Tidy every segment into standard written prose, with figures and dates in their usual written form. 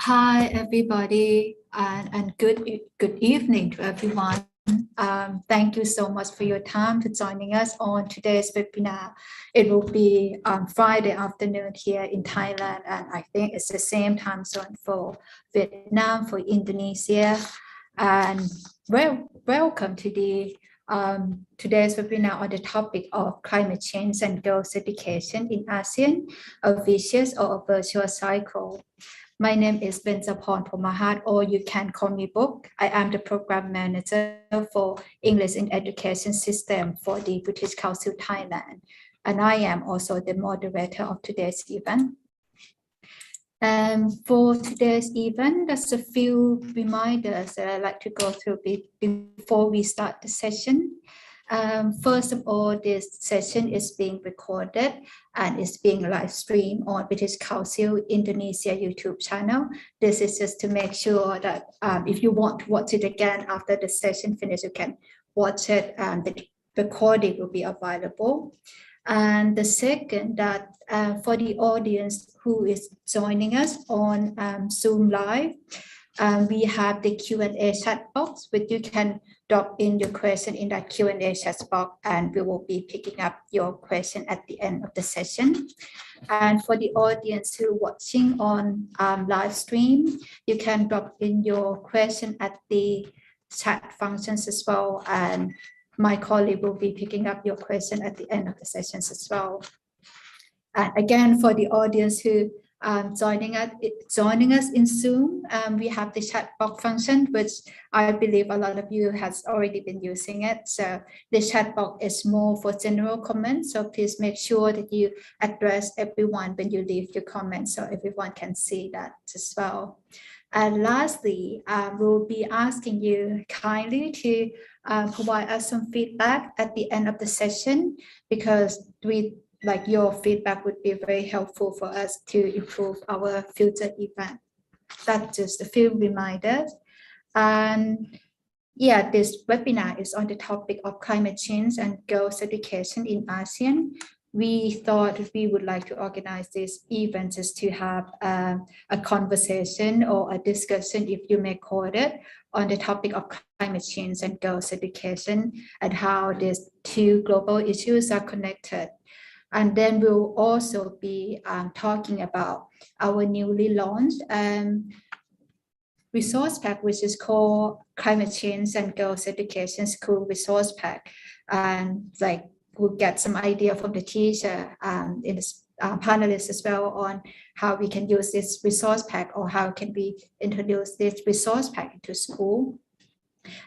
Hi, everybody, and good evening to everyone. Thank you so much for your time for joining us on today's webinar. It will be Friday afternoon here in Thailand, and I think it's the same time zone for Vietnam, for Indonesia. And welcome to the today's webinar on the topic of climate change and girls' education in ASEAN, a vicious or a virtuous cycle. My name is Benjaporn Pomahat, or you can call me Book. I am the program manager for English in Education System for the British Council Thailand. And I am also the moderator of today's event. For today's event, there's a few reminders that I'd like to go through before we start the session. First of all, this session is being recorded and is being live streamed on British Council Indonesia YouTube channel. This is just to make sure that if you want to watch it again after the session finishes, you can watch it and the recording will be available. And the second, that for the audience who is joining us on Zoom Live, we have the Q&A chat box, which you can drop in your question in that Q&A chat box, and we will be picking up your question at the end of the session. And for the audience who are watching on live stream, you can drop in your question at the chat functions as well, and my colleague will be picking up your question at the end of the sessions as well. And again, for the audience who joining us in Zoom, we have the chat box function, which I believe a lot of you has already been using it. So the chat box is more for general comments. So please make sure that you address everyone when you leave your comments, so everyone can see that as well. And lastly, we'll be asking you kindly to provide us some feedback at the end of the session, because your feedback would be very helpful for us to improve our future event. That's just a few reminders. And Yeah, this webinar is on the topic of climate change and girls' education in ASEAN. We thought we would like to organize this event just to have a conversation or a discussion, if you may call it, on the topic of climate change and girls' education and how these two global issues are connected. And then we'll also be talking about our newly launched resource pack, which is called Climate Change and Girls Education School Resource Pack. And like we'll get some idea from the teacher in the panelists as well on how we can use this resource pack or how can we introduce this resource pack into school.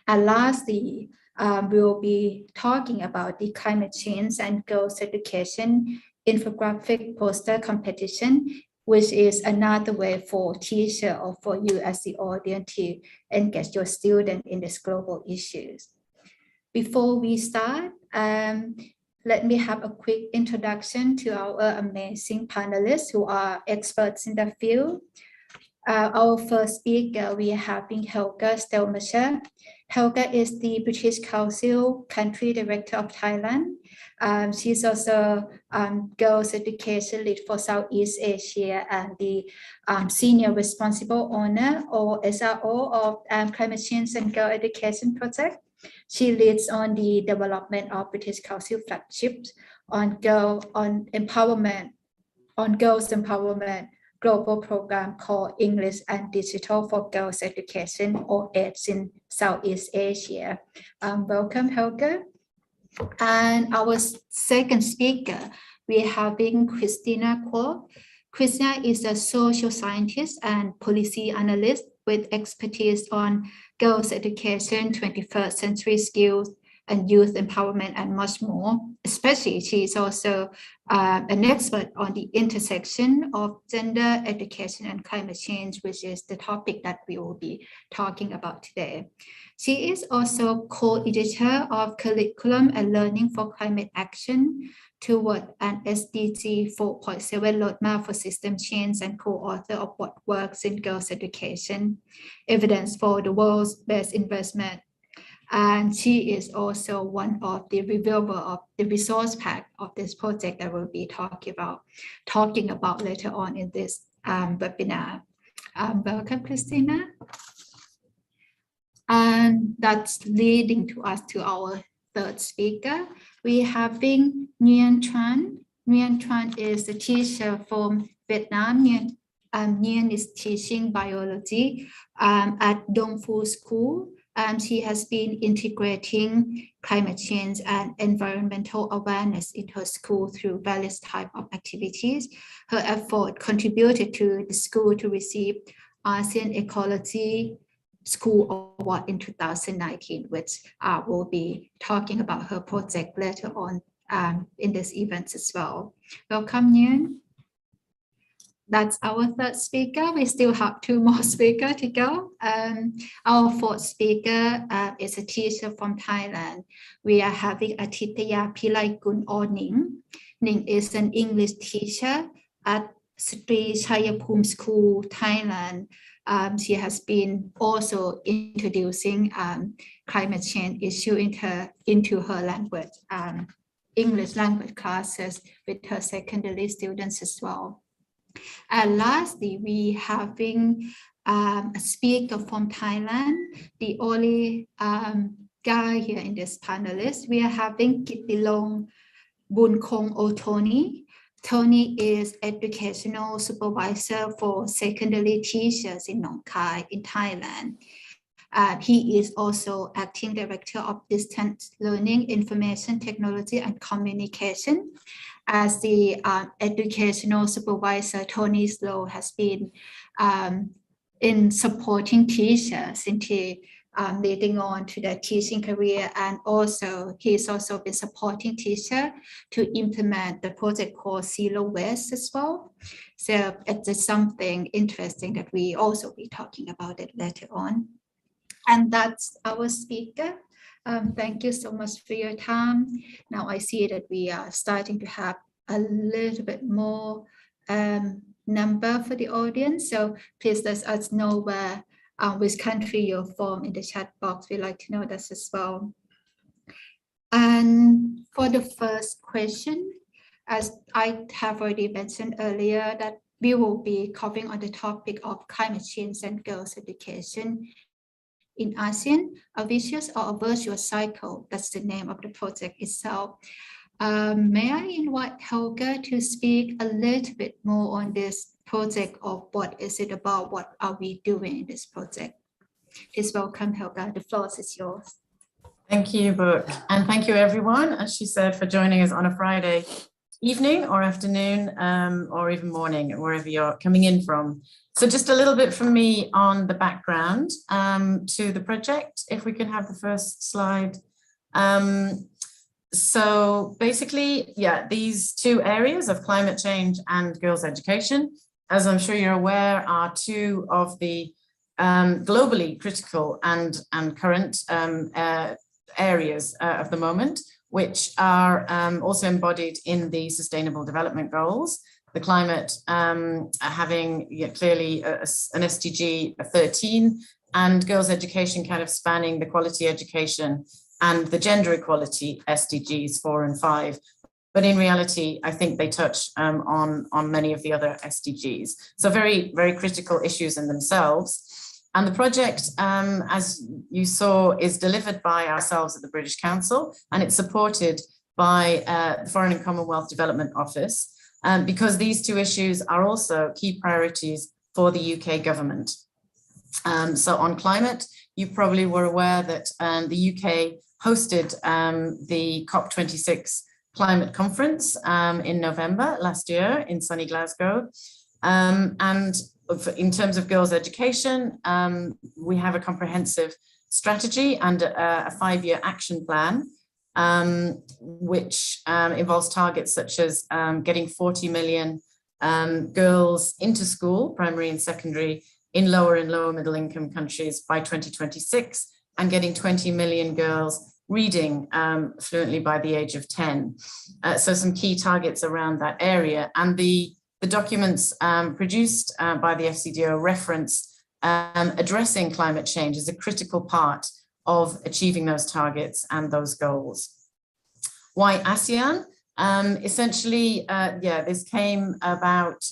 And lastly, we'll be talking about the climate change and girls education infographic poster competition, which is another way for teacher or for you as the audience to engage your student in these global issues. Before we start, let me have a quick introduction to our amazing panelists who are experts in the field. Our first speaker, we are having Helga Stelmacher. Helga is the British Council Country Director of Thailand. She's also Girls Education Lead for Southeast Asia and the Senior Responsible Owner or SRO of Climate Change and Girl Education Project. She leads on the development of British Council flagships on girls empowerment global program called English and Digital for Girls Education or AIDS in Southeast Asia. Welcome, Helga. And our second speaker, we are having Christina Kwok. Christina is a social scientist and policy analyst with expertise on girls' education, 21st century skills, and youth empowerment, and much more. Especially, she is also an expert on the intersection of gender, education, and climate change, which is the topic that we will be talking about today. She is also co-editor of Curriculum and Learning for Climate Action toward an SDG 4.7 roadmap for system change and co-author of What Works in Girls' Education, Evidence for the World's Best Investment. And she is also one of the reviewer of the resource pack of this project that we'll be talking about later on in this webinar. Welcome, Christina. And that's leading to us to our third speaker. We're having Nguyen Tran. Nguyen Tran is a teacher from Vietnam. Nguyen is teaching biology at Dong Phu School. She has been integrating climate change and environmental awareness in her school through various types of activities. Her effort contributed to the school to receive ASEAN Ecology School Award in 2019, which we'll be talking about her project later on in this event as well. Welcome, Nguyen. That's our third speaker. We still have two more speakers to go. Our fourth speaker is a teacher from Thailand. We are having Atitaya Pilaikun or Ning. Ning is an English teacher at Sri Chayapum School, Thailand. She has been also introducing climate change issue into her language, English language classes with her secondary students as well. And lastly, we having a speaker from Thailand, the only guy here in this panelist. We are having Kittilong Bunkong or Tony. Tony is educational supervisor for secondary teachers in Nong Khai in Thailand. He is also acting director of distance learning, information technology and communication. As the educational supervisor, Tony's role has been in supporting teachers into leading on to their teaching career, and also he's also been supporting teachers to implement the project called Zero Waste as well. So it's something interesting that we also be talking about it later on. And that's our speaker. Thank you so much for your time. Now I see that we are starting to have a little bit more number for the audience. So please let us know where which country you're from in the chat box. We'd like to know that as well. And for the first question, as I have already mentioned earlier, that we will be covering on the topic of climate change and girls' education in ASEAN, a vicious or a virtuous cycle. That's the name of the project itself. May I invite Helga to speak a little bit more on this project of what is it about, what are we doing in this project? Please welcome Helga, the floor is yours. Thank you, Book, and thank you everyone, as she said, for joining us on a Friday evening or afternoon or even morning, wherever you're coming in from. So just a little bit from me on the background to the project, if we can have the first slide. So basically, yeah, these two areas of climate change and girls' education, as I'm sure you're aware, are two of the globally critical and current areas of the moment, which are also embodied in the Sustainable Development Goals. The climate having clearly an SDG 13, and girls' education kind of spanning the quality education and the gender equality SDGs 4 and 5. But in reality, I think they touch on many of the other SDGs. So very, very critical issues in themselves. And the project, as you saw, is delivered by ourselves at the British Council, and it's supported by the Foreign and Commonwealth Development Office, because these two issues are also key priorities for the UK government. So on climate, you probably were aware that the UK hosted the COP26 climate conference in November last year in sunny Glasgow. And in terms of girls' education, we have a comprehensive strategy and a 5-year action plan, which involves targets such as getting 40 million girls into school, primary and secondary, in lower and lower middle income countries by 2026, and getting 20 million girls reading fluently by the age of 10. So some key targets around that area. And the documents produced by the FCDO reference addressing climate change as a critical part of achieving those targets and those goals. Why ASEAN? Essentially, this came about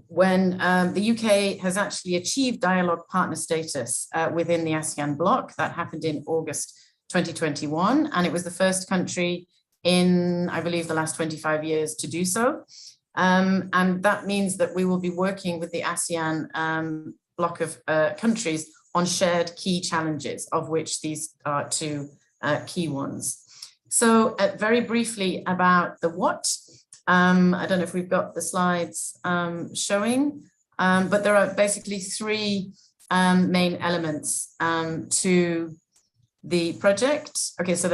when the UK has actually achieved dialogue partner status within the ASEAN bloc. That happened in August 2021, and it was the first country in, I believe, the last 25 years to do so. And that means that we will be working with the ASEAN bloc of countries on shared key challenges, of which these are two key ones. So very briefly about the what. I don't know if we've got the slides showing, but there are basically three main elements to the project. Okay, so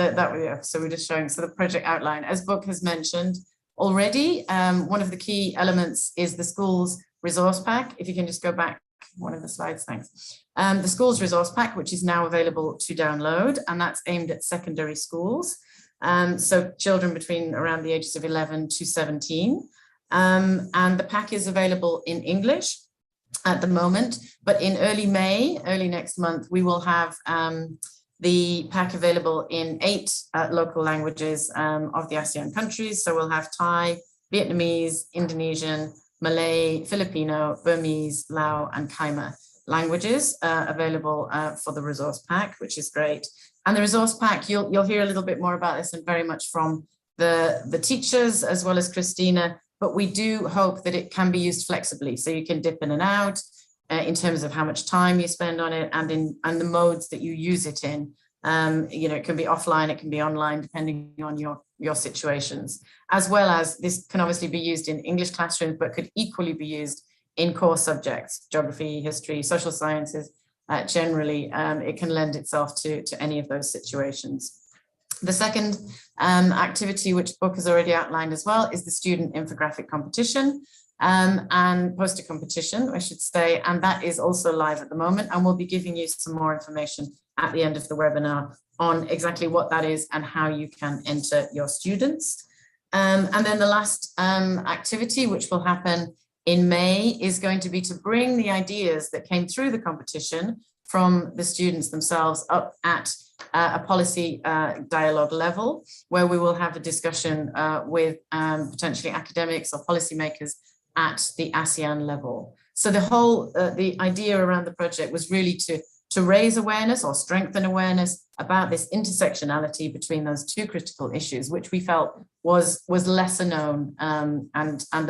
so we're just showing, so the project outline, as Book has mentioned already, one of the key elements is the schools resource pack. If you can just go back one of the slides, thanks. The schools resource pack, which is now available to download, and that's aimed at secondary schools. So children between around the ages of 11 to 17. And the pack is available in English at the moment, but in early May, early next month, we will have the pack available in 8 local languages of the ASEAN countries. So we'll have Thai, Vietnamese, Indonesian, Malay, Filipino, Burmese, Lao, and Khmer languages available for the resource pack, which is great. And the resource pack, you'll hear a little bit more about this and very much from the teachers as well as Christina, but we do hope that it can be used flexibly. So you can dip in and out in terms of how much time you spend on it and the modes that you use it in. It can be offline, it can be online, depending on your situations, as well as this can obviously be used in English classrooms, but could equally be used in core subjects, geography, history, social sciences. Generally, it can lend itself to any of those situations. The second activity, which Book has already outlined as well, is the student infographic competition and poster competition, I should say, and that is also live at the moment, and we'll be giving you some more information at the end of the webinar on exactly what that is and how you can enter your students. And then the last activity, which will happen in May is going to be to bring the ideas that came through the competition from the students themselves up at a policy dialogue level, where we will have a discussion with potentially academics or policymakers at the ASEAN level. So the whole, the idea around the project was really to raise awareness or strengthen awareness about this intersectionality between those two critical issues, which we felt was lesser known, and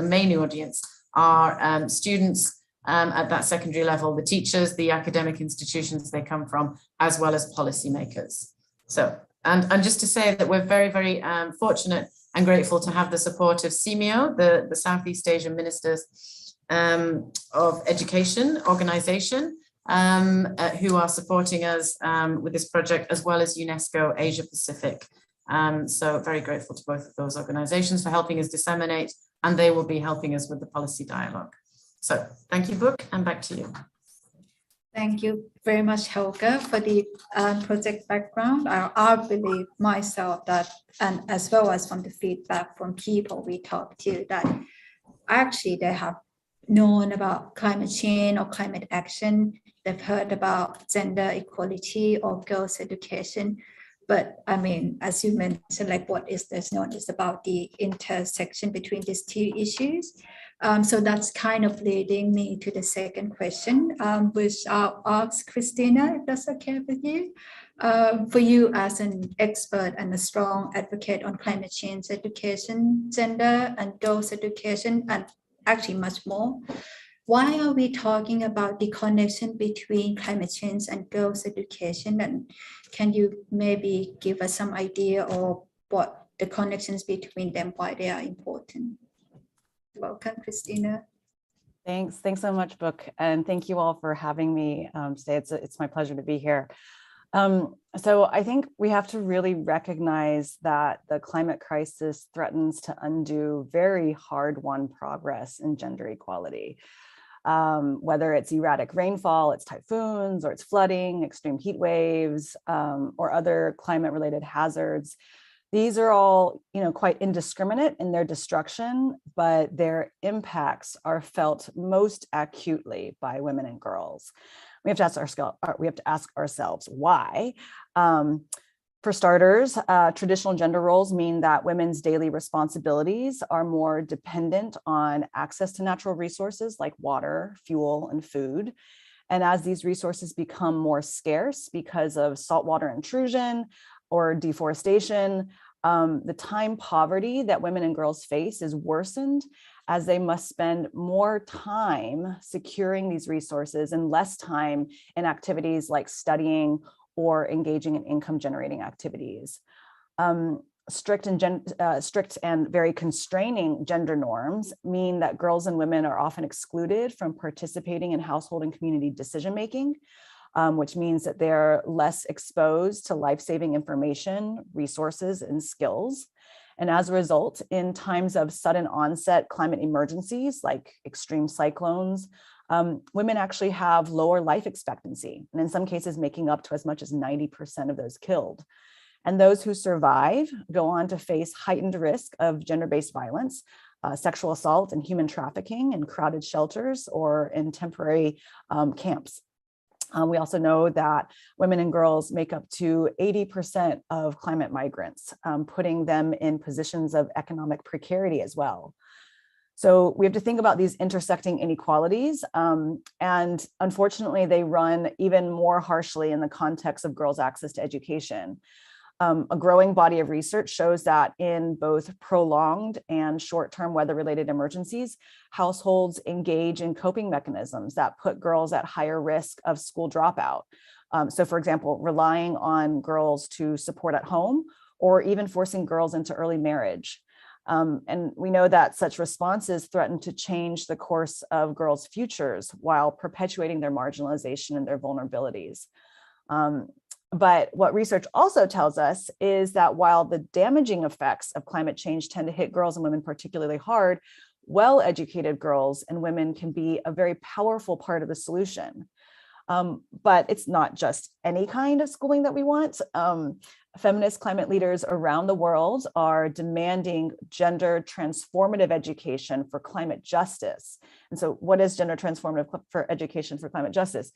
the main audience are students at that secondary level, the teachers, the academic institutions they come from, as well as policymakers. So, and just to say that we're very, very fortunate and grateful to have the support of CMEO, the Southeast Asian Ministers of Education organization, who are supporting us with this project, as well as UNESCO Asia Pacific. So very grateful to both of those organizations for helping us disseminate, and they will be helping us with the policy dialogue. So thank you, Book, and back to you. Thank you very much, Helga, for the project background. I believe myself that, and as well as from the feedback from people we talked to, that actually they have known about climate change or climate action. They've heard about gender equality or girls' education. But I mean, as you mentioned, like what is this known is about the intersection between these two issues. So that's kind of leading me to the second question, which I'll ask Christina, if that's okay with you. For you as an expert and a strong advocate on climate change education, gender and girls' education, and actually much more, why are we talking about the connection between climate change and girls' education? And can you maybe give us some idea of what the connections between them, why they are important? Welcome, Christina. Thanks so much, Book, and thank you all for having me today. It's my pleasure to be here. So I think we have to really recognize that the climate crisis threatens to undo very hard-won progress in gender equality. Whether it's erratic rainfall, it's typhoons, or it's flooding, extreme heat waves, or other climate-related hazards. These are all, quite indiscriminate in their destruction, but their impacts are felt most acutely by women and girls. We have to ask ourselves why. For starters, traditional gender roles mean that women's daily responsibilities are more dependent on access to natural resources like water, fuel, and food. And as these resources become more scarce because of saltwater intrusion or deforestation, the time poverty that women and girls face is worsened as they must spend more time securing these resources and less time in activities like studying or engaging in income generating activities. Strict and very constraining gender norms mean that girls and women are often excluded from participating in household and community decision making, which means that they're less exposed to life-saving information, resources, and skills. And as a result, in times of sudden onset climate emergencies like extreme cyclones, women actually have lower life expectancy, and in some cases making up to as much as 90% of those killed. And those who survive go on to face heightened risk of gender-based violence, sexual assault, and human trafficking in crowded shelters or in temporary camps. We also know that women and girls make up to 80% of climate migrants, putting them in positions of economic precarity as well. So we have to think about these intersecting inequalities, and unfortunately, they run even more harshly in the context of girls' access to education. A growing body of research shows that in both prolonged and short-term weather-related emergencies, households engage in coping mechanisms that put girls at higher risk of school dropout. So for example, relying on girls to support at home, or even forcing girls into early marriage. And we know that such responses threaten to change the course of girls' futures while perpetuating their marginalization and their vulnerabilities. But what research also tells us is that while the damaging effects of climate change tend to hit girls and women particularly hard, well-educated girls and women can be a very powerful part of the solution. But it's not just any kind of schooling that we want. Feminist climate leaders around the world are demanding gender transformative education for climate justice. And so what is gender transformative for education for climate justice?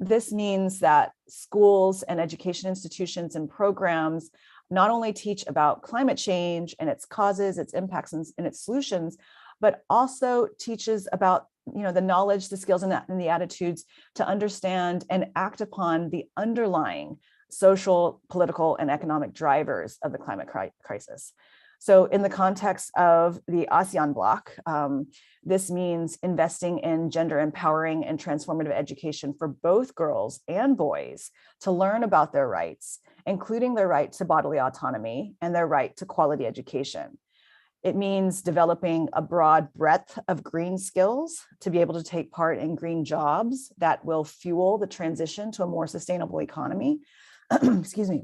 This means that schools and education institutions and programs not only teach about climate change and its causes, its impacts, and its solutions, but also teaches about the knowledge, the skills, and the attitudes to understand and act upon the underlying social, political, and economic drivers of the climate crisis. So in the context of the ASEAN bloc, this means investing in gender empowering and transformative education for both girls and boys to learn about their rights, including their right to bodily autonomy and their right to quality education. It means developing a broad breadth of green skills to be able to take part in green jobs that will fuel the transition to a more sustainable economy. Excuse me.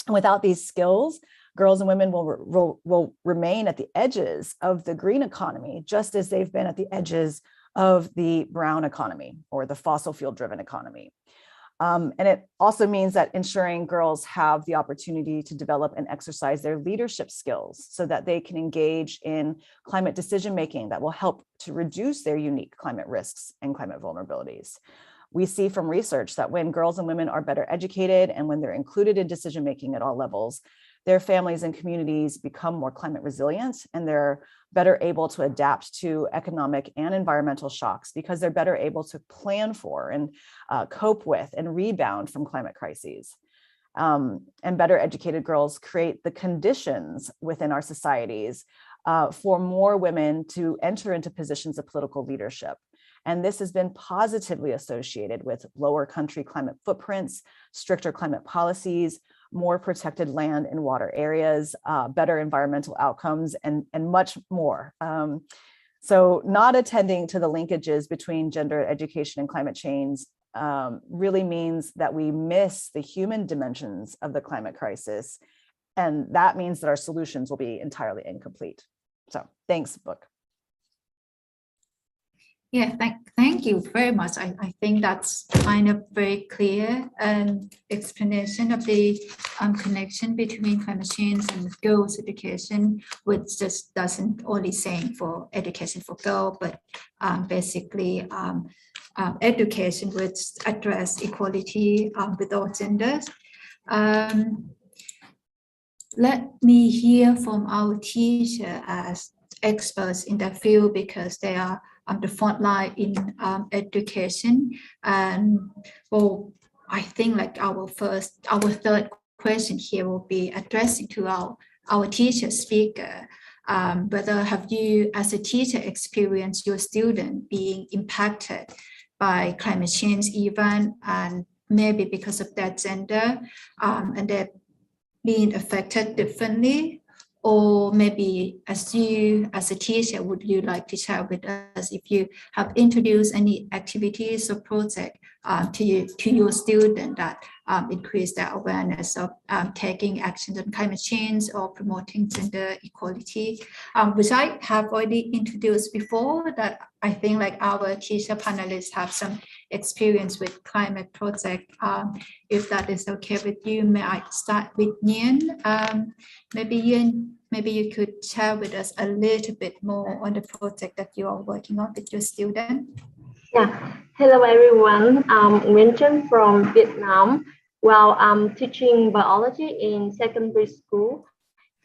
Without these skills, girls and women will remain at the edges of the green economy, just as they've been at the edges of the brown economy or the fossil fuel driven economy. And it also means that ensuring girls have the opportunity to develop and exercise their leadership skills so that they can engage in climate decision-making that will help to reduce their unique climate risks and climate vulnerabilities. We see from research that when girls and women are better educated and when they're included in decision-making at all levels, their families and communities become more climate resilient and they're better able to adapt to economic and environmental shocks because they're better able to plan for and cope with and rebound from climate crises. And better educated girls create the conditions within our societies for more women to enter into positions of political leadership. And this has been positively associated with lower country climate footprints, stricter climate policies, more protected land and water areas, better environmental outcomes, and much more. So not attending to the linkages between gender education and climate change really means that we miss the human dimensions of the climate crisis. And that means that our solutions will be entirely incomplete. So thanks, book. Yeah, thank you very much. I think that's kind of very clear explanation of the connection between climate change and girls' education, which just doesn't only say for education for girls, but basically education which address equality with all genders. Let me hear from our teacher as experts in that field because they are the front line in education. And well, I think like our third question here will be addressing to our teacher speaker. Whether have you as a teacher experienced your student being impacted by climate change event and maybe because of their gender and they're being affected differently? Or maybe as a teacher, would you like to share with us if you have introduced any activities or project to your student that increase their awareness of taking action on climate change or promoting gender equality, which I have already introduced before, that I think like our teacher panelists have some experience with climate project. If that is okay with you, may I start with Nguyen? Maybe you could share with us a little bit more on the project that you are working on with your student. Yeah, hello everyone. I'm Nguyen from Vietnam. Well, I'm teaching biology in secondary school.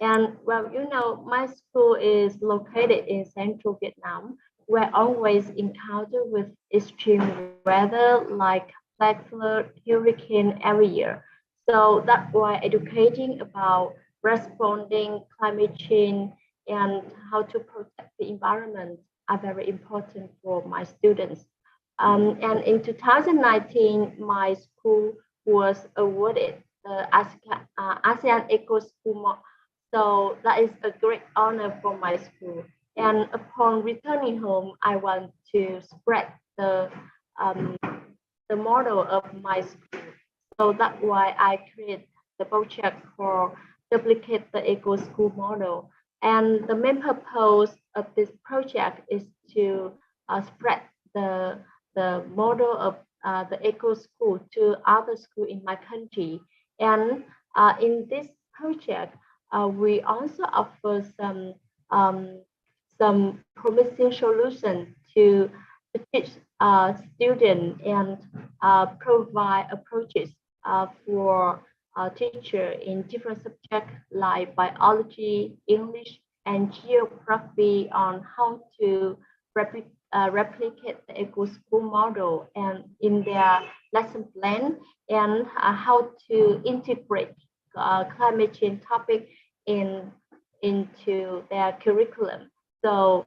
And well, you know, my school is located in central Vietnam, where I always encounter with extreme weather like black flood, hurricane every year. So that's why educating about responding climate change and how to protect the environment are very important for my students. And in 2019, my school was awarded the ASEAN Eco School. So that is a great honor for my school. And upon returning home, I want to spread the model of my school. So that's why I create the project for duplicate the Eco School model. And the main purpose of this project is to spread the model of the eco school to other schools in my country. And in this project, we also offer some promising solutions to teach students and provide approaches for teacher in different subjects like biology, English, and geography on how to replicate the eco school model and in their lesson plan, and how to integrate climate change topic into their curriculum. So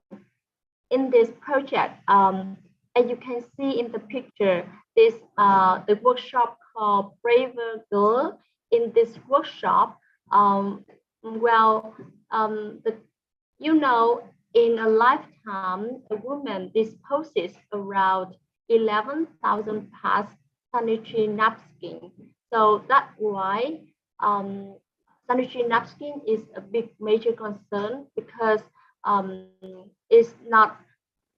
in this project, as you can see in the picture, this the workshop called Braver Girl. In this workshop, in a lifetime, a woman disposes around 11,000 past sanitary napkins. So that's why sanitary napkin is a big major concern, because it's not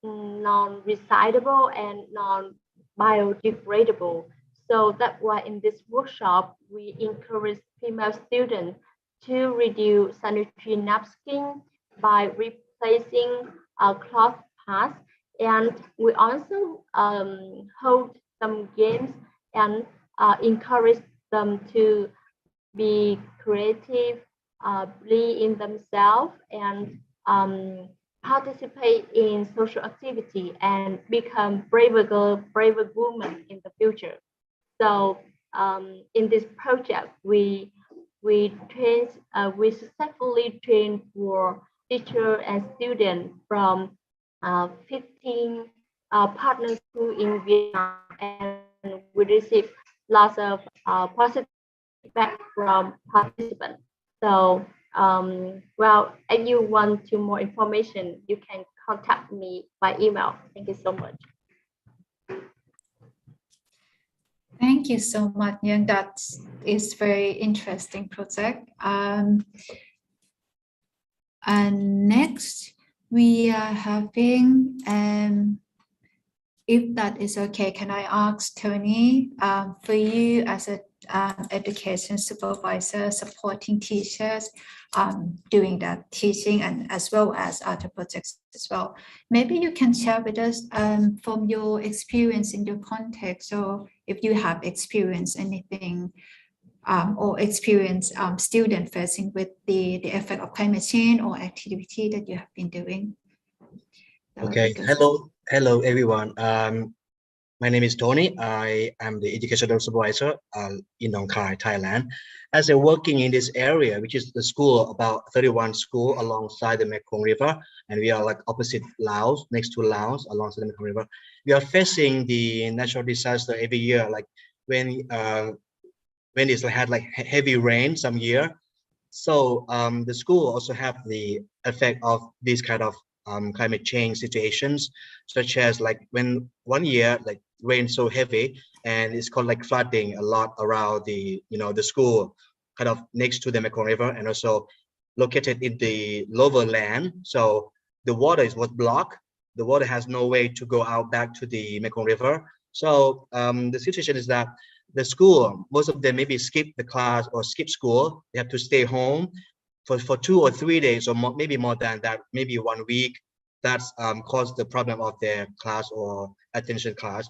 non-recyclable and non-biodegradable. So that's why in this workshop, we encourage female students to reduce sanitary napkin by replacing cloth pads. And we also hold some games and encourage them to be creative, believe in themselves, and participate in social activity and become braver girl, braver woman in the future. So in this project, we successfully trained for teacher and students from 15 partner schools in Vietnam, and we received lots of positive feedback from participants. So if you want more information, you can contact me by email. Thank you so much. Thank you so much, Nguyen. That is very interesting project. And next, we are having, if that is okay, can I ask Tony, for you as a education supervisor supporting teachers doing that teaching and as well as other projects as well. Maybe you can share with us from your experience in your context, or if you have experienced anything or experience student facing with the effect of climate change or activity that you have been doing. Okay, hello everyone. My name is Tony. I am the educational supervisor in Nong Khai, Thailand. As I'm working in this area, which is the school, about 31 schools alongside the Mekong River, and we are like opposite Laos, next to Laos, alongside the Mekong River. We are facing the natural disaster every year, like when it's had like heavy rain some year. So the school also have the effect of this kind of climate change situations, such as like when one year like rain so heavy and it's called like flooding a lot around the the school kind of next to the Mekong River, and also located in the lower land. So the water was blocked. The water has no way to go out back to the Mekong River. So the situation is that the school, most of them maybe skip the class or skip school. They have to stay home for 2 or 3 days, or maybe more than that, maybe 1 week. That's caused the problem of their class or attention class.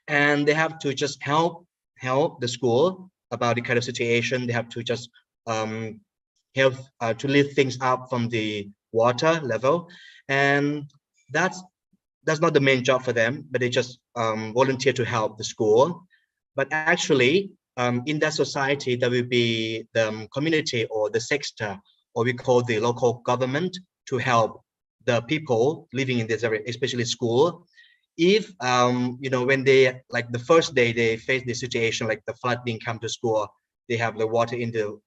And they have to just help the school about the kind of situation. They have to just help to lift things up from the water level. And that's not the main job for them, but they just volunteer to help the school. But actually, in that society, there will be the community or the sector, or we call the local government, to help the people living in this area, especially school. If when they like the first day they face the situation like the flooding come to school, they have the water in the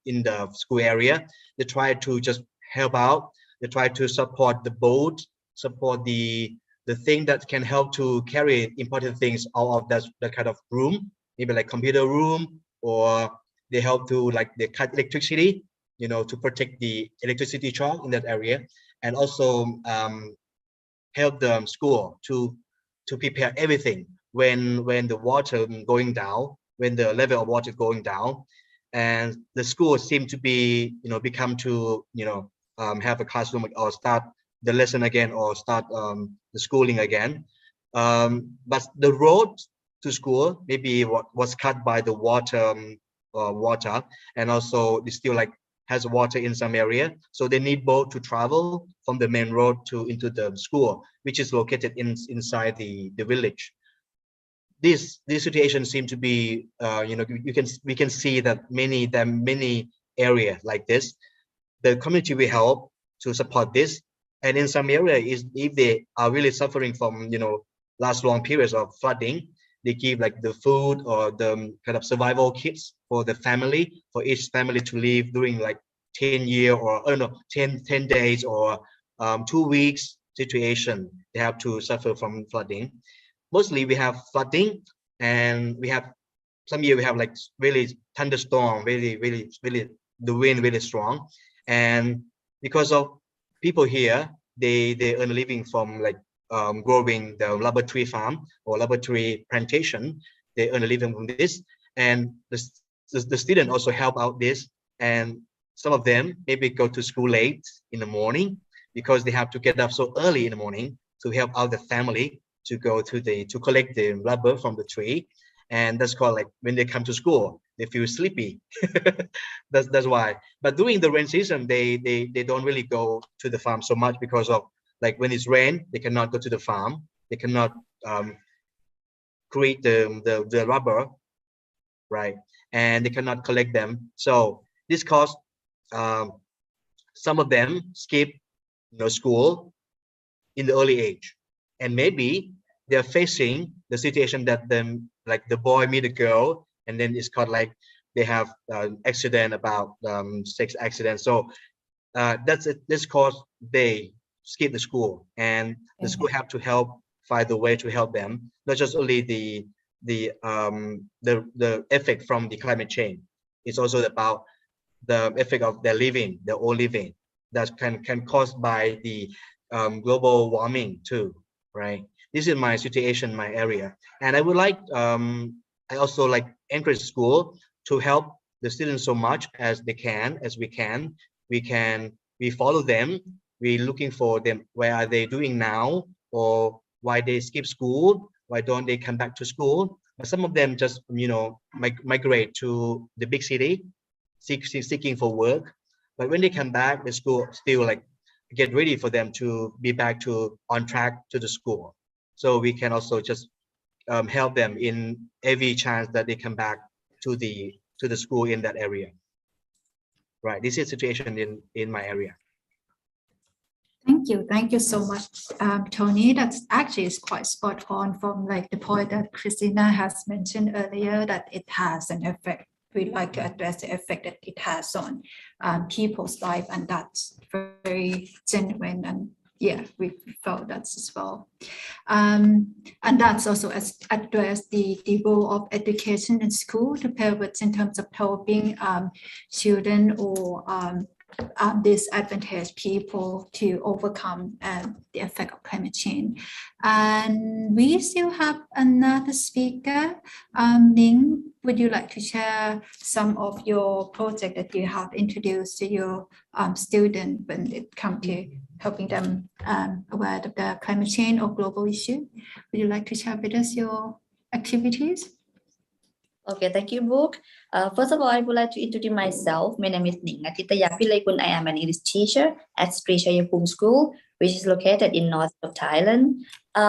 school area, they try to just help out. They try to support the boat, support the thing that can help to carry important things out of that kind of room, maybe like computer room, or they help to like they cut electricity, to protect the electricity charge in that area, and also help the school to prepare everything when the water going down, when the level of water going down, and the school seem to be, become to, have a classroom or start the lesson again or start the schooling again. But the road to school maybe was cut by the water, and also it's still like has water in some area, so they need boat to travel from the main road to into the school, which is located inside the village. This situation seem to be, we can see that many areas like this. The community will help to support this, and in some area is if they are really suffering from last long periods of flooding, they give like the food or the kind of survival kits for the family, for each family to live during like 10 year or no 10 days or 2 weeks situation. They have to suffer from flooding. Mostly we have flooding, and we have some year we have like really thunderstorm, really the wind really strong. And because of people here, they earn a living from like growing the rubber tree farm or rubber tree plantation. They earn a living from this, and the student also help out this. And some of them maybe go to school late in the morning because they have to get up so early in the morning to help out the family to go to collect the rubber from the tree. And that's called like when they come to school they feel sleepy. That's why. But during the rain season they don't really go to the farm so much, because of like when it's rain they cannot go to the farm, they cannot create the rubber, right? And they cannot collect them, so this caused some of them skip school in the early age. And maybe they're facing the situation that them like the boy meet a girl, and then it's called like they have accident about sex accident. So that's it. This cause they skip the school, and the school have to help find the way to help them, not just only the effect from the climate change. It's also about the effect of their living, their own living, that can caused by the global warming too, right? This is my situation, my area, and I would like I also like encourage school to help the students so much as they can, as we can. We follow them. We looking for them. Where are they doing now, or why they skip school? Why don't they come back to school? But some of them just migrate to the big city, seeking for work. But when they come back, the school still like get ready for them to be back to on track to the school. So we can also just help them in every chance that they come back to the school in that area. Right. This is the situation in my area. Thank you so much, Tony. That's actually is quite spot on from like the point that Christina has mentioned earlier, that it has an effect. We like to address the effect that it has on people's life, and that's very genuine. And yeah, we felt that as well. And that's also address the role of education in school to pair with in terms of helping children or disadvantaged people to overcome the effect of climate change. And we still have another speaker. Ning, would you like to share some of your project that you have introduced to your students when it comes to helping them aware of the climate change or global issue? Would you like to share with us your activities? Okay, thank you, Book. First of all, I would like to introduce myself. My name is Ning Atitaya Pilaikun. I am an English teacher at Sri Chayapum School, which is located in north of Thailand.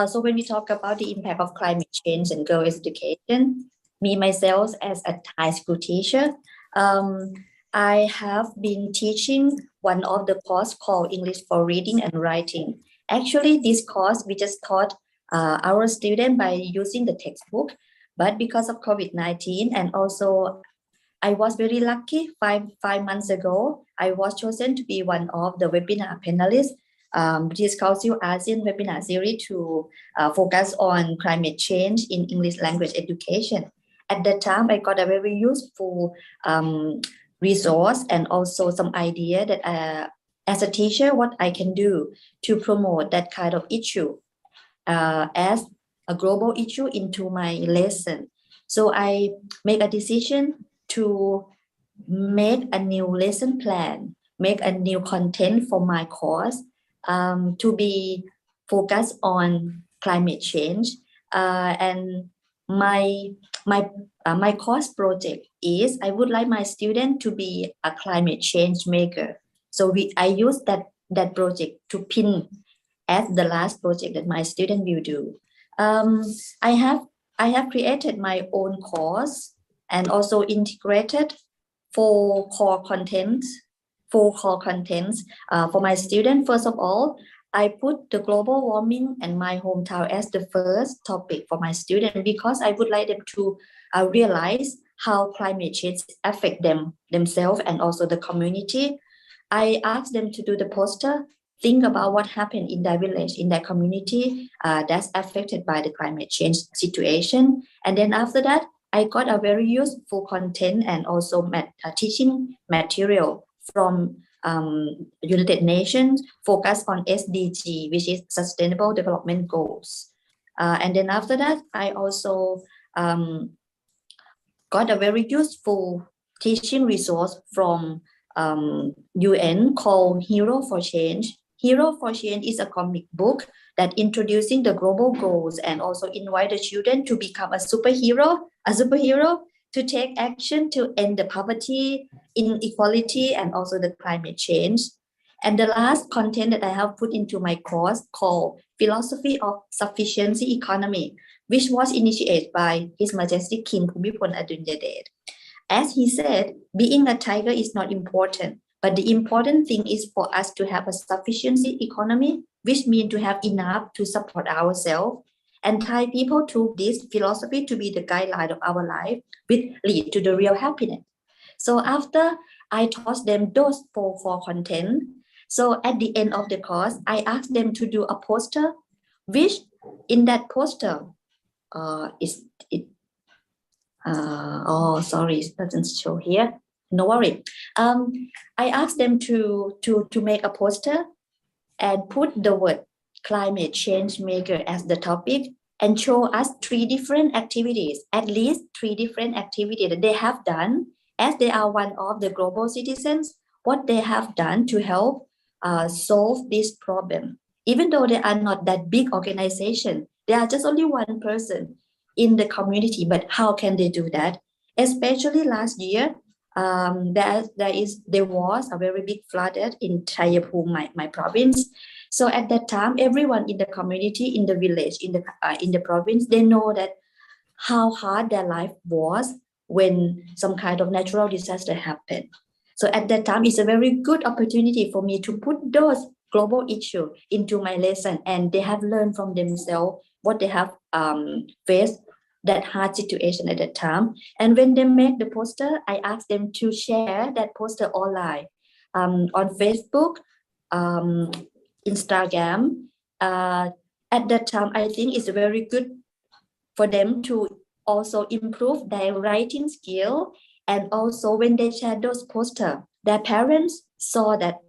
So when we talk about the impact of climate change and girls' education, me myself as a Thai school teacher, I have been teaching one of the course called English for Reading and Writing. Actually, this course we just taught our students by using the textbook. But because of COVID-19, and also I was very lucky, five months ago, I was chosen to be one of the webinar panelists, British Council ASEAN webinar series to focus on climate change in English language education. At that time, I got a very useful resource and also some idea that as a teacher, what I can do to promote that kind of issue. As a global issue into my lesson. So I make a decision to make a new lesson plan, make a new content for my course to be focused on climate change. And my course project is I would like my student to be a climate change maker. So I use that project to pin as the last project that my student will do. I have created my own course and also integrated four core contents for my students. First of all, I put the global warming and my hometown as the first topic for my students because I would like them to realize how climate change affect themselves and also the community. I asked them to do the poster, think about what happened in their village, in their community that's affected by the climate change situation. And then after that, I got a very useful content and also teaching material from United Nations focused on SDG, which is Sustainable Development Goals. And then after that, I also got a very useful teaching resource from UN called Hero for Change. Hero for Change is a comic book that introducing the global goals and also invite the children to become a superhero to take action to end the poverty, inequality, and also the climate change. And the last content that I have put into my course called Philosophy of Sufficiency Economy, which was initiated by His Majesty King Bhumibol Adulyadej. As he said, being a tiger is not important, but the important thing is for us to have a sufficiency economy, which means to have enough to support ourselves. And Thai people took this philosophy to be the guideline of our life, which lead to the real happiness. So after I taught them those four content, so at the end of the course, I asked them to do a poster, which in that poster, sorry, it doesn't show here. No worry. I asked them to make a poster and put the word climate change maker as the topic and show us three different activities, at least three different activities that they have done as they are one of the global citizens, what they have done to help solve this problem. Even though they are not that big organization, they are just only one person in the community, but how can they do that? Especially last year, there was a very big flood in Chayapum, my province. So at that time, everyone in the community, in the village, in the province, they know that how hard their life was when some kind of natural disaster happened. So at that time, it's a very good opportunity for me to put those global issues into my lesson, and they have learned from themselves what they have faced that hard situation at that time. And when they make the poster, I asked them to share that poster online on Facebook, Instagram. At that time, I think it's very good for them to also improve their writing skill. And also when they share those posters, their parents saw that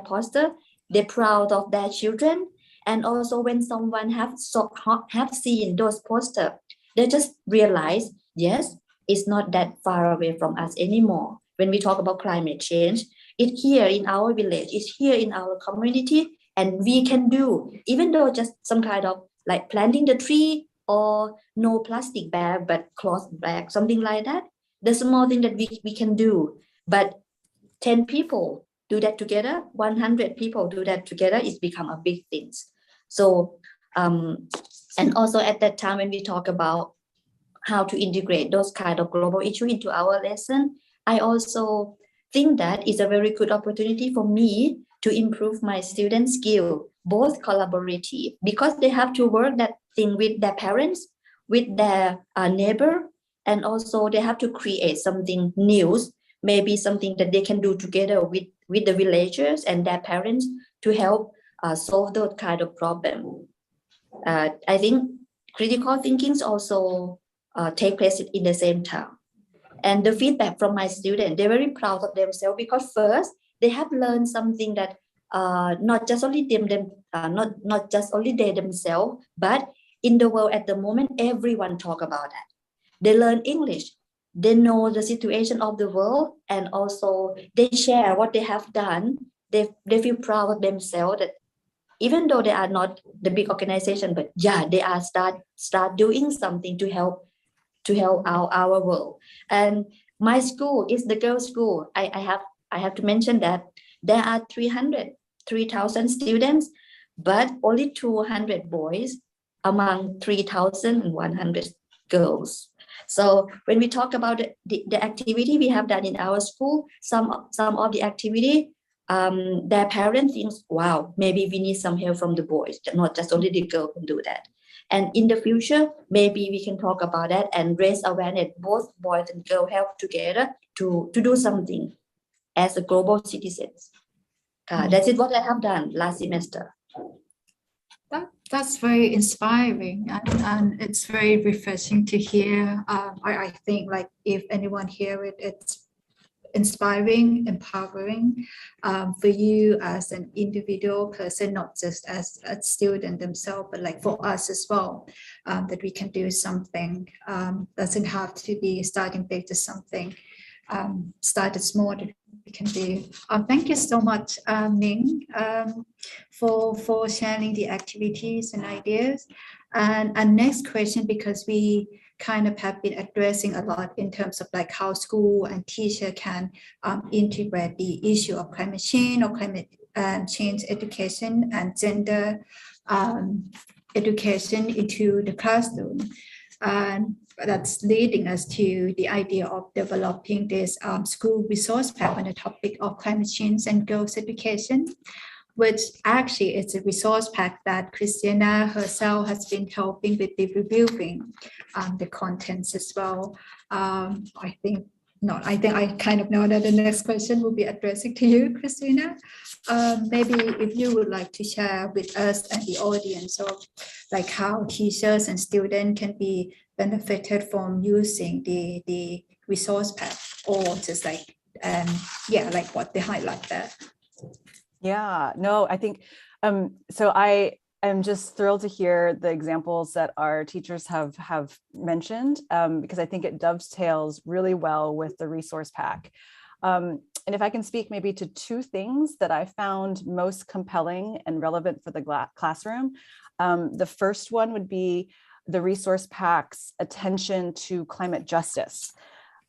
poster, they're proud of their children. And also when someone have seen those posters, they just realize, yes, it's not that far away from us anymore. When we talk about climate change, it's here in our village, it's here in our community, and we can do, even though just some kind of like planting the tree or no plastic bag, but cloth bag, something like that. The small thing that we can do, but 10 people do that together, 100 people do that together, it's become a big thing. So, and also at that time, when we talk about how to integrate those kind of global issues into our lesson, I also think that is a very good opportunity for me to improve my student skill, both collaborative, because they have to work that thing with their parents, with their neighbor, and also they have to create something new, maybe something that they can do together with the villagers and their parents to help solve those kind of problem. I think critical thinkings also take place in the same time. And the feedback from my students, they're very proud of themselves because first they have learned something that not just only they themselves, but in the world at the moment, everyone talk about that. They learn English, they know the situation of the world, and also they share what they have done. They feel proud of themselves that even though they are not the big organization, but yeah, they are start doing something to help our world. And my school is the girls' school. I have to mention that there are 3,000 students, but only 200 boys among 3,100 girls. So when we talk about the activity we have done in our school, some of the activity, their parents think, wow, maybe we need some help from the boys, not just only the girl can do that. And in the future, maybe we can talk about that and raise awareness. Both boys and girls help together to do something as a global citizens. That's it what I have done last semester. That's very inspiring, and it's very refreshing to hear. I think like if anyone hear it, it's inspiring, empowering for you as an individual person, not just as a student themselves, but like for us as well, that we can do something. Doesn't have to be starting big to something. Started small that we can do. Thank you so much, Ning, for sharing the activities and ideas. And next question, because we kind of have been addressing a lot in terms of like how school and teacher can integrate the issue of climate change or climate change education and gender education into the classroom. And that's leading us to the idea of developing this school resource pack on the topic of climate change and girls' education, which actually is a resource pack that Christina herself has been helping with the reviewing the contents as well. I think I kind of know that the next question will be addressing to you, Christina. Maybe if you would like to share with us and the audience of like how teachers and students can be benefited from using the resource pack, or just like like what they highlight there. Yeah, no, I think so. I am just thrilled to hear the examples that our teachers have mentioned, because I think it dovetails really well with the resource pack. And if I can speak maybe to two things that I found most compelling and relevant for the classroom. The first one would be the resource pack's attention to climate justice.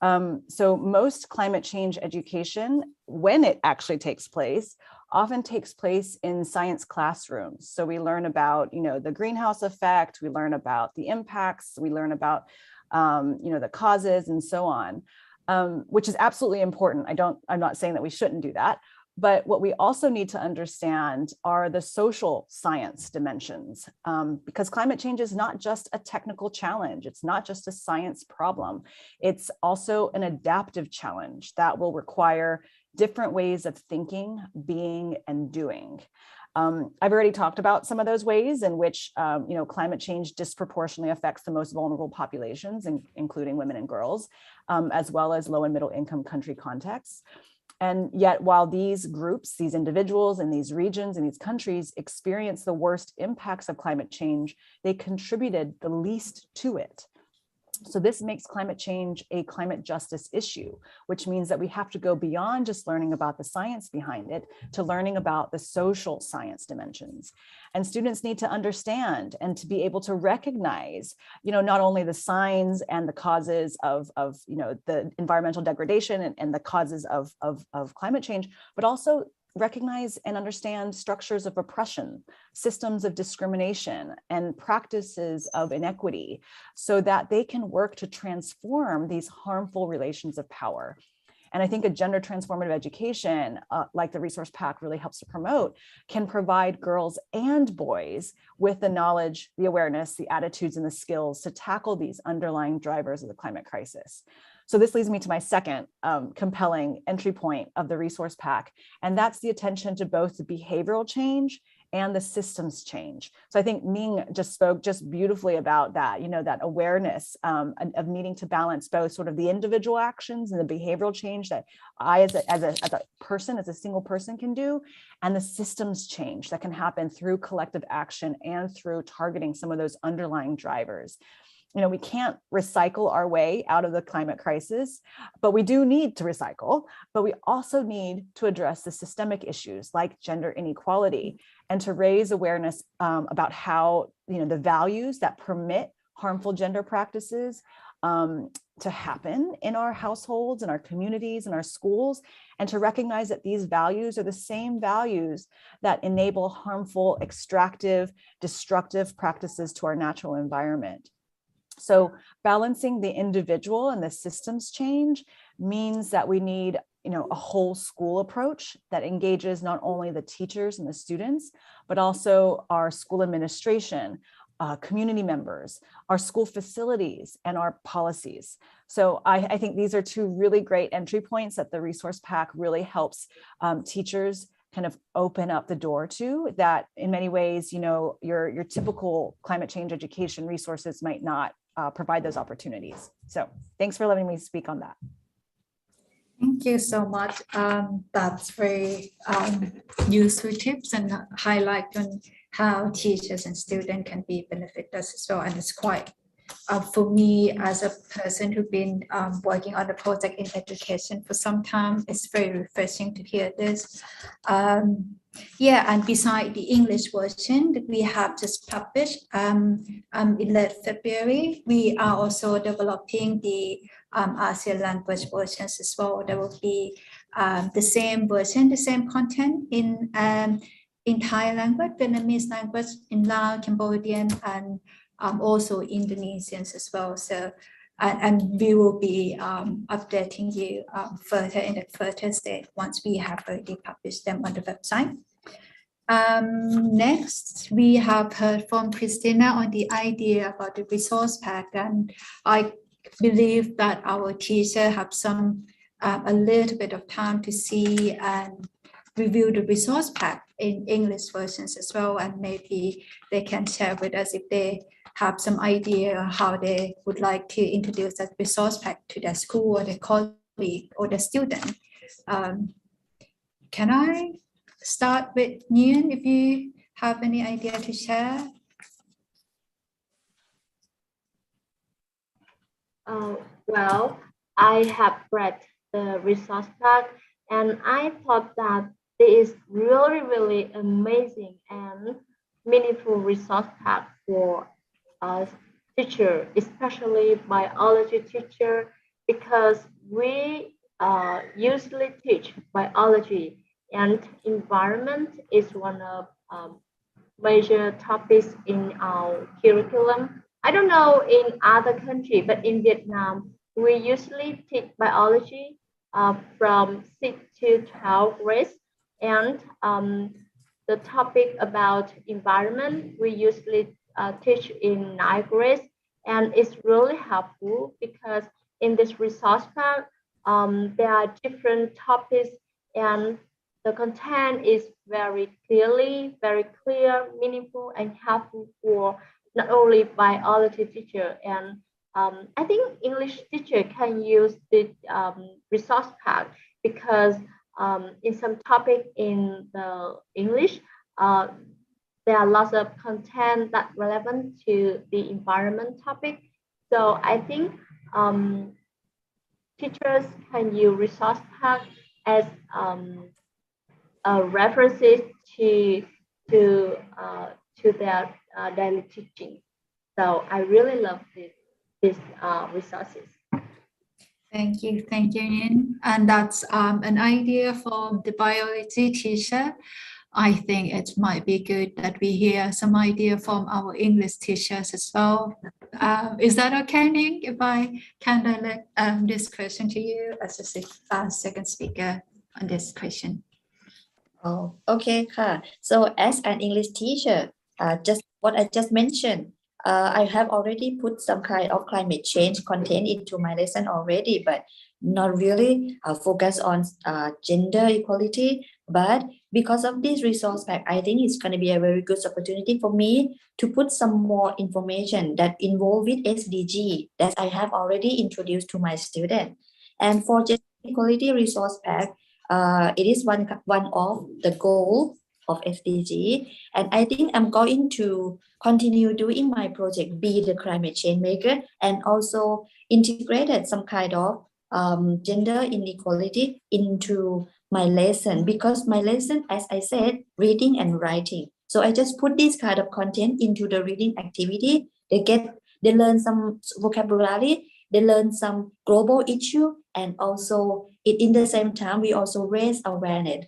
So most climate change education, when it actually takes place, often takes place in science classrooms. So we learn about, the greenhouse effect, we learn about the impacts, we learn about, the causes and so on, which is absolutely important. I'm not saying that we shouldn't do that. But what we also need to understand are the social science dimensions, because climate change is not just a technical challenge. It's not just a science problem. It's also an adaptive challenge that will require different ways of thinking, being, and doing. I've already talked about some of those ways in which climate change disproportionately affects the most vulnerable populations, including women and girls, as well as low and middle income country contexts. And yet, while these groups, these individuals in these regions, in these countries experience the worst impacts of climate change, they contributed the least to it. So this makes climate change a climate justice issue, which means that we have to go beyond just learning about the science behind it to learning about the social science dimensions. And students need to understand and to be able to recognize, not only the signs and the causes of the environmental degradation and the causes of climate change, but also recognize and understand structures of oppression, systems of discrimination, and practices of inequity, so that they can work to transform these harmful relations of power. And I think a gender transformative education, like the resource pack really helps to promote, can provide girls and boys with the knowledge, the awareness, the attitudes, and the skills to tackle these underlying drivers of the climate crisis. So this leads me to my second compelling entry point of the resource pack, and that's the attention to both the behavioral change and the systems change. So I think Ning just spoke just beautifully about that, that awareness of needing to balance both sort of the individual actions and the behavioral change that I as a person, as a single person can do, and the systems change that can happen through collective action and through targeting some of those underlying drivers. We can't recycle our way out of the climate crisis, but we do need to recycle, but we also need to address the systemic issues like gender inequality and to raise awareness about how, the values that permit harmful gender practices to happen in our households, in our communities, in our schools, and to recognize that these values are the same values that enable harmful, extractive, destructive practices to our natural environment. So balancing the individual and the systems change means that we need, a whole school approach that engages not only the teachers and the students, but also our school administration, community members, our school facilities, and our policies. So I think these are two really great entry points that the resource pack really helps teachers kind of open up the door to, that in many ways, your typical climate change education resources might not provide those opportunities. So thanks for letting me speak on that. Thank you so much. That's very useful tips and highlight on how teachers and students can be benefited as well. And it's quite, for me as a person who's been working on the project in education for some time, it's very refreshing to hear this. Yeah, and beside the English version that we have just published in late February, we are also developing the ASEAN language versions as well. There will be the same version, the same content in Thai language, Vietnamese language, in Lao, Cambodian, and also Indonesians as well. So, and we will be updating you further in the further stage once we have already published them on the website. Next, we have heard from Christina on the idea about the resource pack, and I believe that our teacher have some a little bit of time to see and review the resource pack in English versions as well, and maybe they can share with us if they have some idea how they would like to introduce that resource pack to their school or their colleague or the student. Can I start with Nguyen if you have any idea to share? Well, I have read the resource pack and I thought that it is really amazing and meaningful resource pack for us teacher, especially biology teacher, because we usually teach biology and environment is one of major topics in our curriculum. I don't know in other countries, but in Vietnam, we usually teach biology from 6 to 12 grades. And the topic about environment, we usually teach in 9 grades. And it's really helpful because in this resource pack, there are different topics and the content is very clear, meaningful, and helpful for not only biology teacher. And I think English teacher can use the resource pack because in some topic in the English, there are lots of content that relevant to the environment topic. So I think teachers can use resource pack as references to their daily teaching. So I really love these resources. Thank you, Nguyen. And that's an idea from the biology teacher. I think it might be good that we hear some idea from our English teachers as well. Is that okay, Ning, if I can direct this question to you as a second speaker on this question? Oh, okay, so as an English teacher, just what I just mentioned, I have already put some kind of climate change content into my lesson already, but not really focus on gender equality, But because of this resource pack, I think it's going to be a very good opportunity for me to put some more information that involve with SDG that I have already introduced to my student. And for gender equality resource pack, it is one of the goal of SDG. And I think I'm going to continue doing my project, be the climate change maker, and also integrated some kind of gender inequality into my lesson, because my lesson, as I said, reading and writing. So I just put this kind of content into the reading activity. They learn some vocabulary, they learn some global issue, and also in the same time, we also raise awareness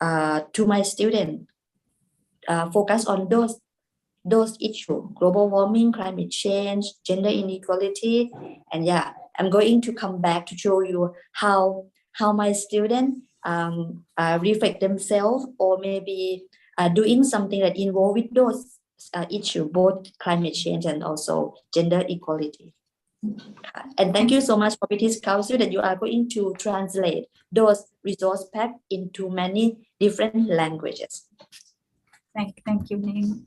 to my students, focus on those issues: global warming, climate change, gender inequality. And yeah, I'm going to come back to show you how my students reflect themselves, or maybe doing something that involve with those issues, both climate change and also gender equality. And thank you so much for British Council that you are going to translate those resource pack into many different languages. Thank you, Ning.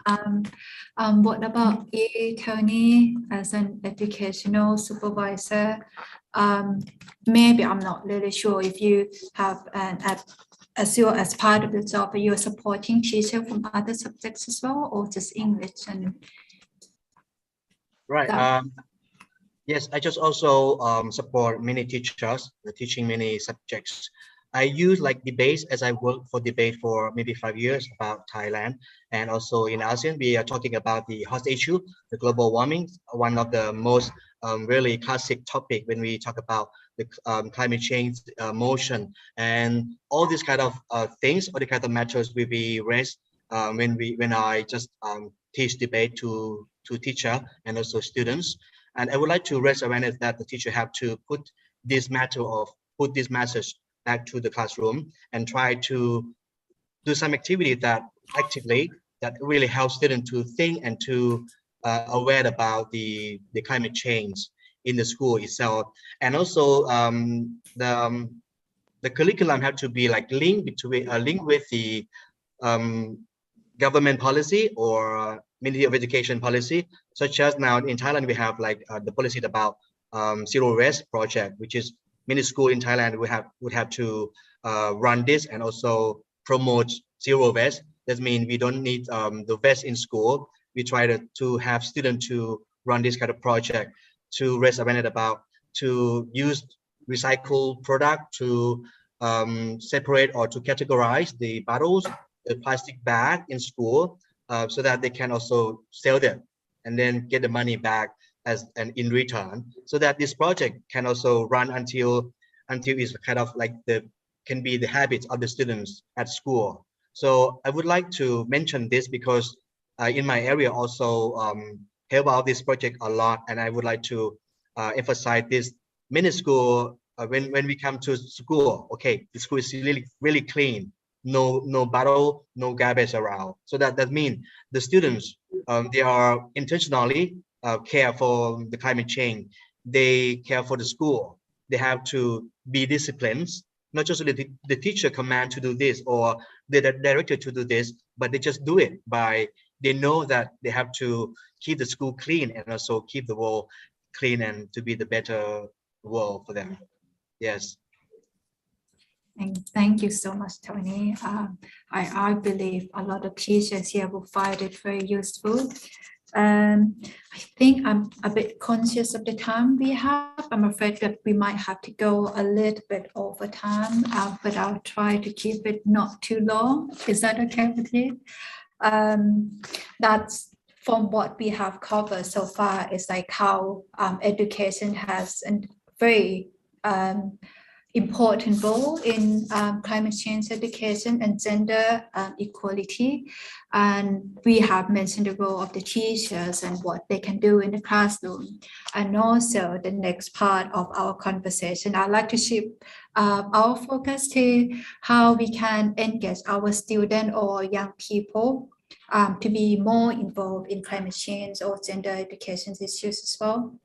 What about you, Tony, as an educational supervisor? Maybe I'm not really sure if you have as part of the job, you're supporting teachers from other subjects as well, or just English and right. Yes, I just also support many teachers, teaching many subjects. I use like debates, as I work for debate for maybe 5 years about Thailand, and also in ASEAN we are talking about the hot issue, the global warming, one of the most really classic topic when we talk about the climate change motion, and all these kind of things, all the kind of matters will be raised when I just teach debate to teacher and also students. And I would like to raise awareness that the teacher have to put this message back to the classroom and try to do some activity that really helps students to think and to aware about the climate change in the school itself. And also the curriculum have to be like linked with the government policy or Ministry of Education policy, such as now in Thailand we have like the policy about zero waste project, which is many schools in Thailand would have to run this and also promote zero waste. That means we don't need the waste in school. We try to have students to run this kind of project to raise awareness about to use recycled product, to separate or to categorize the bottles, the plastic bag in school, so that they can also sell them and then get the money back in return, so that this project can also run until it's kind of like can be the habits of the students at school. So I would like to mention this because in my area also help out this project a lot, and I would like to emphasize this. Many school when we come to school, okay, the school is really clean, no bottle, no garbage around. So that means the students they are intentionally care for the climate change. They care for the school. They have to be disciplined. Not just the teacher command to do this or the director to do this, but they just do it they know that they have to keep the school clean and also keep the world clean and to be the better world for them. Yes. Thank you so much, Tony. I believe a lot of teachers here will find it very useful. I think I'm a bit conscious of the time we have. I'm afraid that we might have to go a little bit over time, but I'll try to keep it not too long. Is that okay with you? That's from what we have covered so far, is like how education has a very important role in climate change education and gender equality. And we have mentioned the role of the teachers and what they can do in the classroom. And also the next part of our conversation, I'd like to shift our focus to how we can engage our students or young people to be more involved in climate change or gender education issues as well.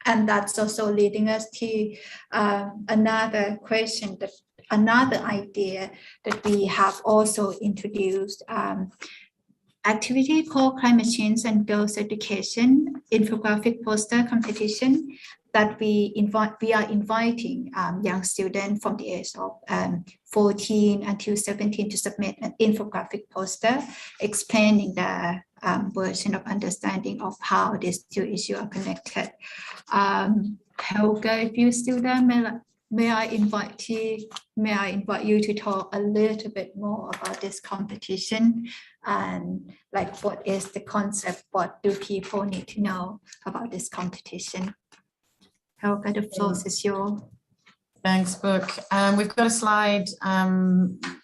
And that's also leading us to another question that another idea that we have also introduced activity called Climate Change and Girls Education infographic poster competition that we are inviting young students from the age of 14 until 17 to submit an infographic poster explaining the version of understanding of how these two issues are connected. Helga, if you're still there, may I invite you to talk a little bit more about this competition and like what is the concept, what do people need to know about this competition? Helga, the floor is yours. Thanks, Book. We've got a slide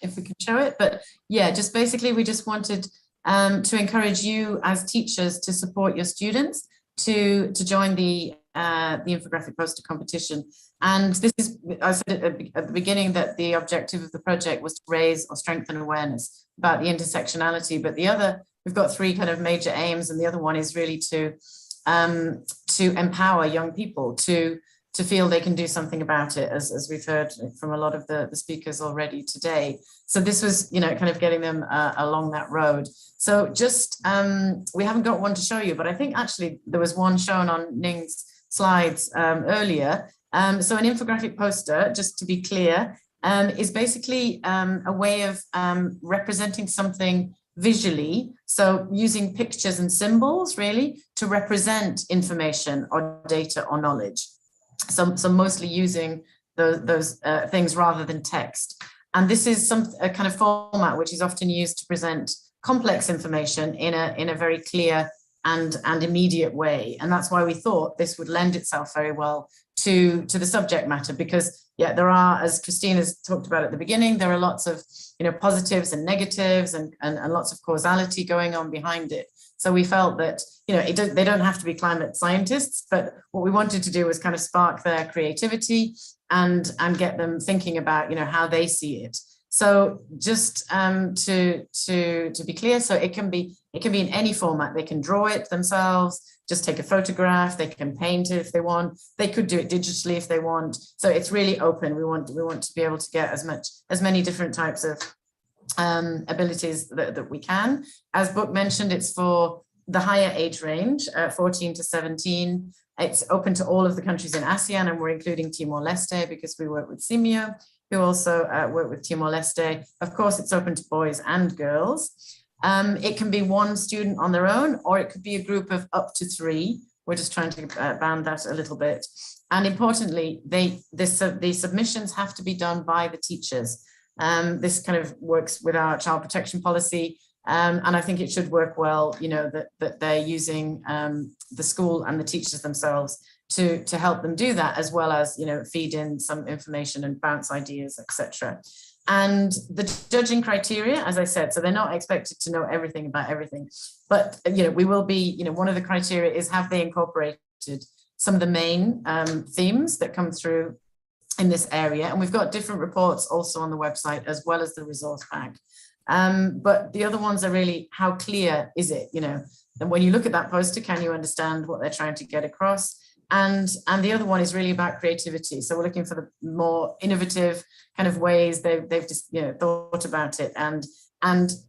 if we can show it, but yeah, just basically we just wanted to encourage you as teachers to support your students to join the infographic poster competition. And this is, I said at the beginning that the objective of the project was to raise or strengthen awareness about the intersectionality, but we've got three kind of major aims, and the other one is really to empower young people to feel they can do something about it, as we've heard from a lot of the speakers already today. So this was, kind of getting them along that road. So just, we haven't got one to show you, but I think actually there was one shown on Ning's slides earlier. So an infographic poster, just to be clear, is basically a way of representing something visually. So using pictures and symbols really to represent information or data or knowledge. So mostly using those things rather than text. And this is a kind of format which is often used to present complex information in a very clear and immediate way. And that's why we thought this would lend itself very well to the subject matter, because yeah, there are, as Christine has talked about at the beginning, there are lots of positives and negatives and lots of causality going on behind it. So we felt that they don't have to be climate scientists, but what we wanted to do was kind of spark their creativity and get them thinking about how they see it. So just to be clear, so it can be in any format. They can draw it themselves, just take a photograph. They can paint it if they want. They could do it digitally if they want. So it's really open. We want to be able to get as many different types of abilities that we can. As Book mentioned, it's for the higher age range, 14 to 17. It's open to all of the countries in ASEAN, and we're including Timor-Leste because we work with Simeo, who also work with Timor-Leste. Of course, it's open to boys and girls. It can be one student on their own, or it could be a group of up to 3. We're just trying to bound that a little bit. And importantly, the submissions have to be done by the teachers. This kind of works with our child protection policy. And I think it should work well, that they're using the school and the teachers themselves to help them do that, as well as, feed in some information and bounce ideas, etc. And the judging criteria, as I said, so they're not expected to know everything about everything, but, we will be, one of the criteria is, have they incorporated some of the main themes that come through in this area? And we've got different reports also on the website, as well as the resource pack. But the other ones are really, how clear is it? And when you look at that poster, can you understand what they're trying to get across? And the other one is really about creativity. So we're looking for the more innovative kind of ways they've just thought about it. And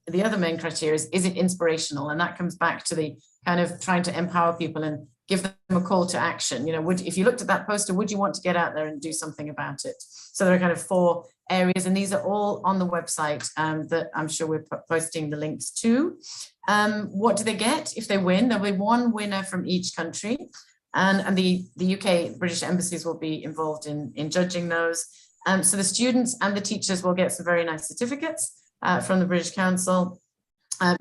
the other main criteria is it inspirational? And that comes back to the kind of trying to empower people and give them a call to action. If you looked at that poster, would you want to get out there and do something about it? So there are kind of 4 areas, and these are all on the website that I'm sure we're posting the links to. What do they get if they win? There'll be one winner from each country, and the UK British embassies will be involved in judging those. So the students and the teachers will get some very nice certificates from the British Council,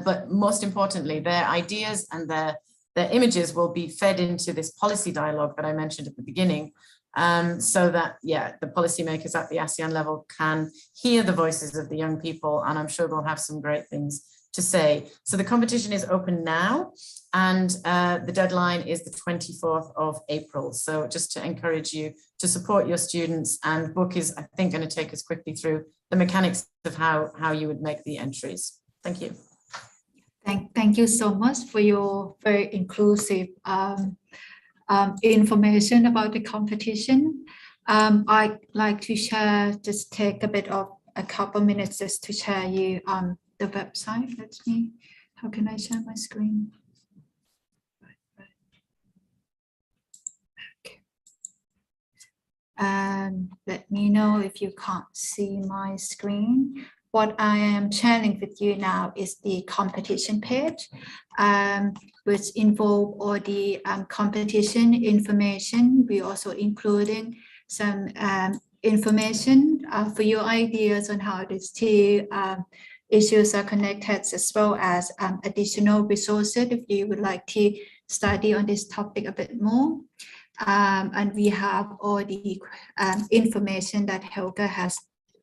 but most importantly, their ideas and their images will be fed into this policy dialogue that I mentioned at the beginning, so that, the policymakers at the ASEAN level can hear the voices of the young people, and I'm sure they'll have some great things to say. So the competition is open now, and the deadline is the 24th of April. So just to encourage you to support your students, and Book is, I think, going to take us quickly through the mechanics of how you would make the entries. Thank you. Thank you so much for your very inclusive information about the competition. I'd like to share, just take a couple minutes just to share you the website. How can I share my screen? Okay. Let me know if you can't see my screen. What I am sharing with you now is the competition page, which involve all the competition information. We also including some information for your ideas on how these two issues are connected, as well as additional resources if you would like to study on this topic a bit more. And we have all the information that Helga has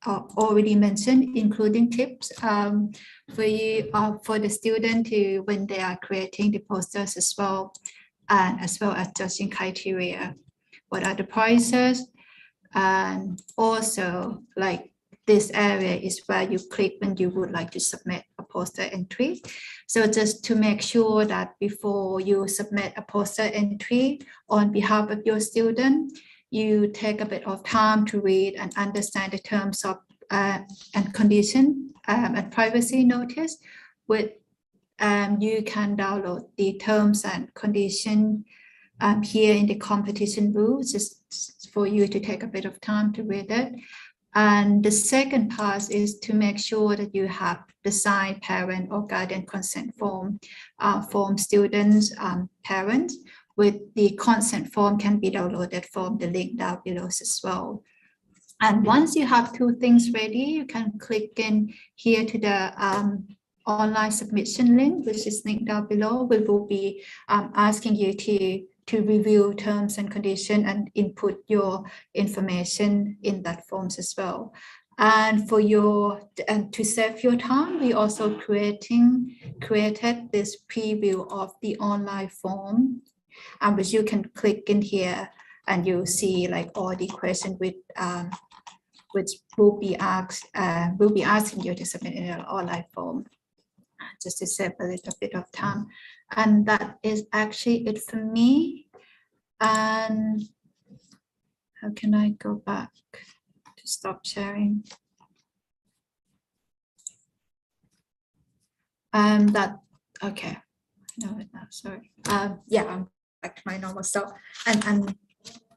already mentioned, including tips for you, for the student to when they are creating the posters as well, and as well as judging criteria. What are the prices? And also, like, this area is where you click when you would like to submit a poster entry. So just to make sure that before you submit a poster entry on behalf of your student, you take a bit of time to read and understand the terms of and condition and privacy notice. With you can download the terms and condition here in the competition rules, just for you to take a bit of time to read it. And the second part is to make sure that you have the signed parent or guardian consent form from students, parents. With the consent form can be downloaded from the link down below as well. And once you have two things ready, you can click in here to the online submission link, which is linked down below. We will be asking you to review terms and conditions and input your information in that forms as well. And for to save your time, we also created this preview of the online form, which you can click in here and you'll see like all the questions which will be asking you to submit in an online form, just to save a little bit of time. And that is actually it for me. And how can I go back to stop sharing? Okay. No, sorry. Yeah, I'm back to my normal self. And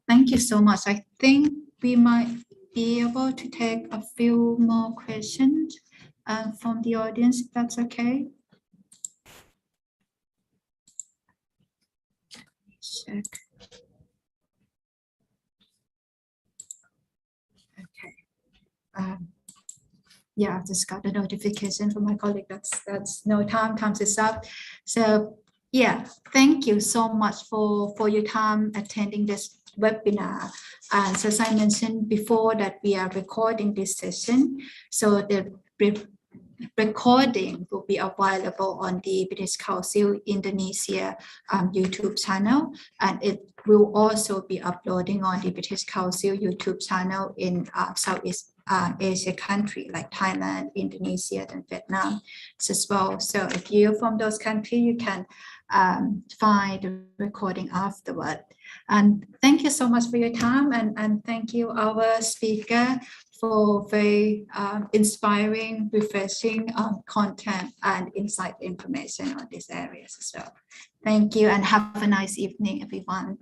thank you so much. I think we might be able to take a few more questions from the audience, if that's okay. Check. Okay. Yeah, I've just got a notification from my colleague. That's no time. Time is up. So yeah, thank you so much for your time attending this webinar. And so as I mentioned before, that we are recording this session, so the recording will be available on the British Council Indonesia YouTube channel, and it will also be uploading on the British Council YouTube channel in Southeast Asia country like Thailand, Indonesia, and Vietnam as well. So if you're from those countries, you can find the recording afterward. And thank you so much for your time, and thank you our speaker for very inspiring, refreshing content and insight information on these areas as well. Thank you and have a nice evening, everyone.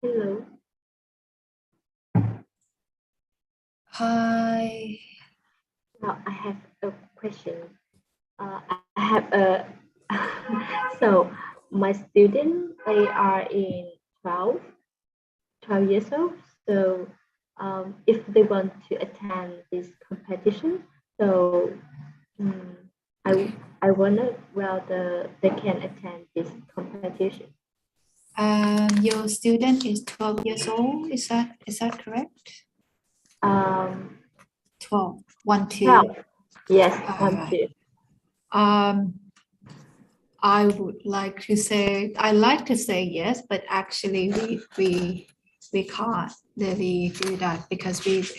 Hello. Hi. Now I have a question. I have a so my students, they are in 12 years old. So if they want to attend this competition, so mm, I wonder whether they can attend this competition. Your student is 12 years old. Is that correct? 12, 1, 2. 12. Yes, All right. I would like to say, I like to say yes, but actually we can't really do that because it's